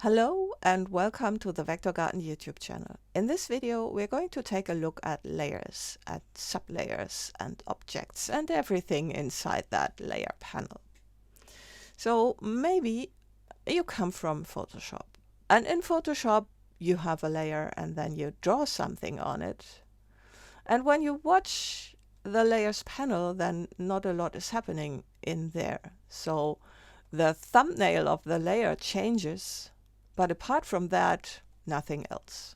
Hello and welcome to the Vector Garden YouTube channel. In this video we're going to take a look at layers, at sublayers and objects and everything inside that layer panel. So maybe you come from Photoshop, and in Photoshop you have a layer and then you draw something on it. And when you watch the layers panel, then not a lot is happening in there. So the thumbnail of the layer changes, but apart from that, nothing else.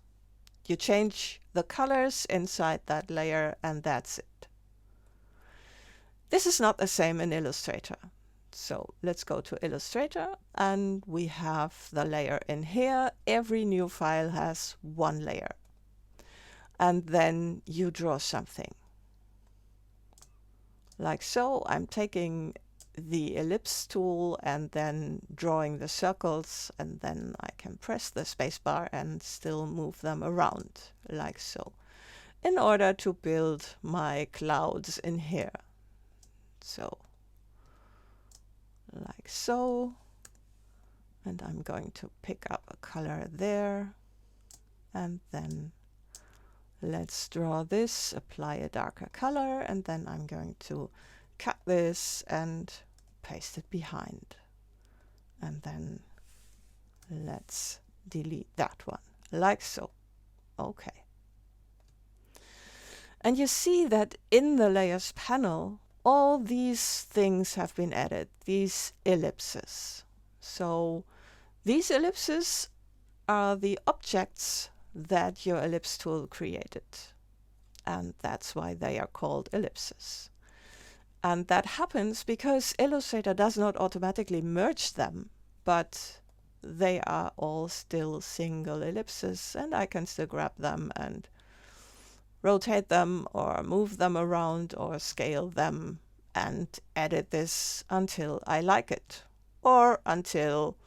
You change the colors inside that layer and that's it. This is not the same in Illustrator. So let's go to Illustrator and we have the layer in here. Every new file has one layer. And then you draw something. Like so, I'm taking the ellipse tool and then drawing the circles, and then I can press the spacebar and still move them around, like so, in order to build my clouds in here. So, like so, and I'm going to pick up a color there, and then let's draw this, apply a darker color, and then I'm going to cut this and paste it behind. And then let's delete that one, like so. Okay. And you see that in the layers panel, all these things have been added, these ellipses. So these ellipses are the objects that your ellipse tool created. And that's why they are called ellipses. And that happens because Illustrator does not automatically merge them, but they are all still single ellipses, and I can still grab them and rotate them or move them around or scale them and edit this until I like it or until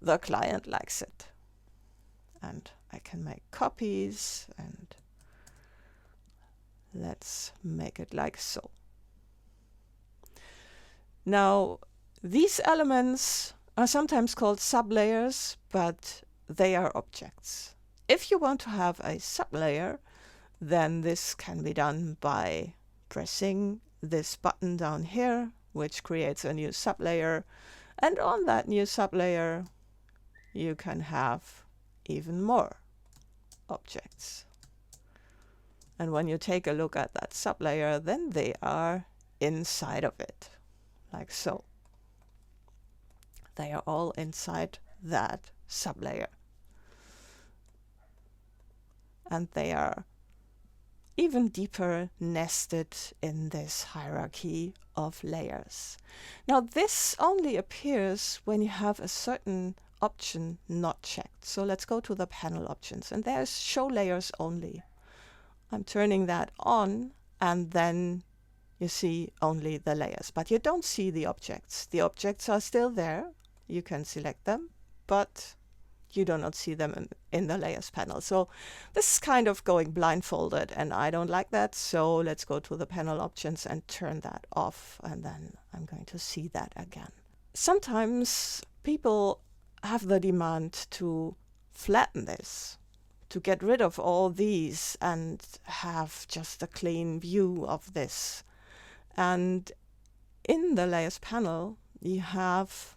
the client likes it. And I can make copies, and let's make it like so. Now, these elements are sometimes called sublayers, but they are objects. If you want to have a sublayer, then this can be done by pressing this button down here, which creates a new sublayer. And on that new sublayer, you can have even more objects. And when you take a look at that sublayer, then they are inside of it. Like so. They are all inside that sublayer. And they are even deeper nested in this hierarchy of layers. Now this only appears when you have a certain option not checked. So let's go to the panel options, and there's show layers only. I'm turning that on, and then you see only the layers, but you don't see the objects. The objects are still there. You can select them, but you do not see them in the layers panel. So this is kind of going blindfolded, and I don't like that. So let's go to the panel options and turn that off, and then I'm going to see that again. Sometimes people have the demand to flatten this, to get rid of all these and have just a clean view of this. And in the layers panel, you have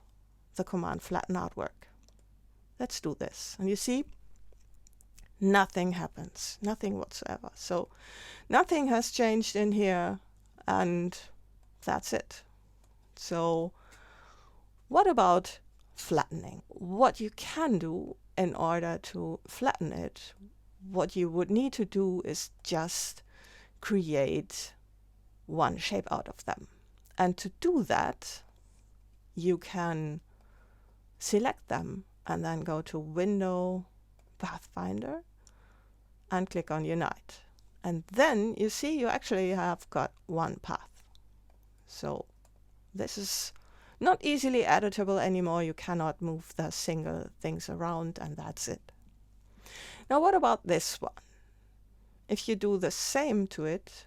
the command flatten artwork. Let's do this. And you see, nothing happens, nothing whatsoever. So nothing has changed in here, and that's it. So what about flattening? What you can do in order to flatten it, what you would need to do is just create one shape out of them. And to do that, you can select them and then go to Window, Pathfinder, and click on Unite. And then you see you actually have got one path. So this is not easily editable anymore. You cannot move the single things around, and that's it. Now what about this one? If you do the same to it,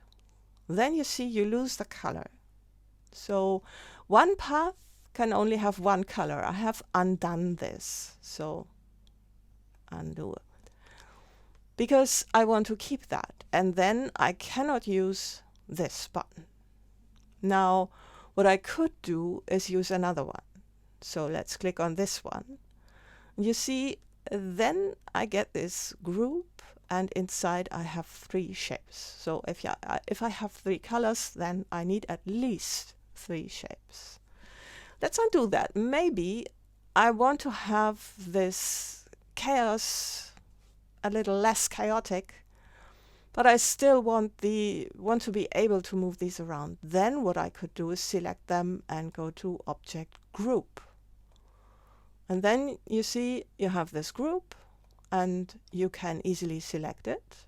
then you see you lose the color. So one path can only have one color. I have undone this. So undo it. Because I want to keep that, and then I cannot use this button. Now, what I could do is use another one. So let's click on this one. You see, then I get this group, and inside I have 3 shapes. So if I have 3 colors, then I need at least 3 shapes. Let's undo that. Maybe I want to have this chaos a little less chaotic, but I still want to be able to move these around. Then what I could do is select them and go to Object Group. And then you see you have this group, and you can easily select it.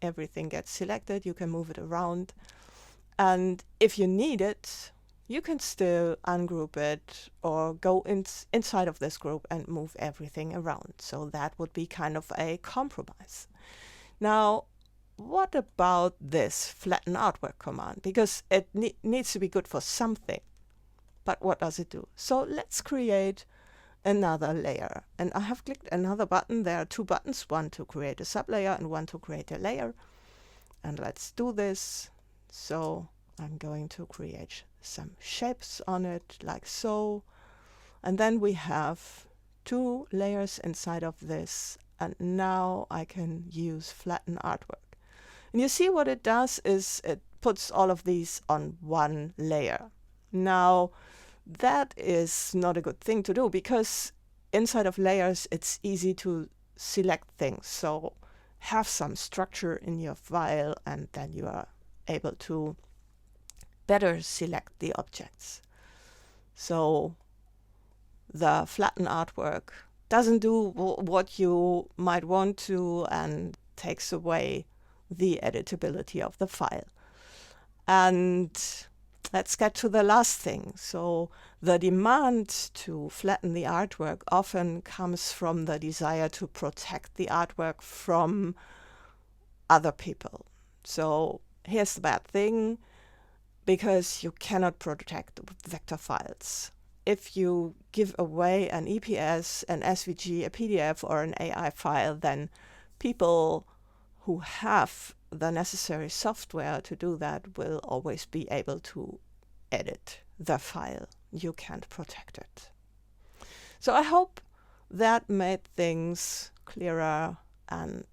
Everything gets selected. You can move it around. And if you need it, you can still ungroup it or go inside of this group and move everything around. So that would be kind of a compromise. Now, what about this flatten artwork command? Because it needs to be good for something. But what does it do? So let's create another layer. And I have clicked another button. There are 2 buttons, one to create a sublayer and one to create a layer. And let's do this. So I'm going to create some shapes on it, like so. And then we have 2 layers inside of this. And now I can use flatten artwork. And you see what it does is it puts all of these on one layer. Now, that is not a good thing to do, because inside of layers it's easy to select things. So have some structure in your file, and then you are able to better select the objects. So the flatten artwork doesn't do what you might want to, and takes away the editability of the file. And let's get to the last thing. So the demand to flatten the artwork often comes from the desire to protect the artwork from other people. So here's the bad thing, because you cannot protect vector files. If you give away an EPS, an SVG, a PDF, or an AI file, then people who have the necessary software to do that will always be able to edit the file. You can't protect it. So I hope that made things clearer and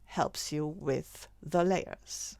helps you with the layers.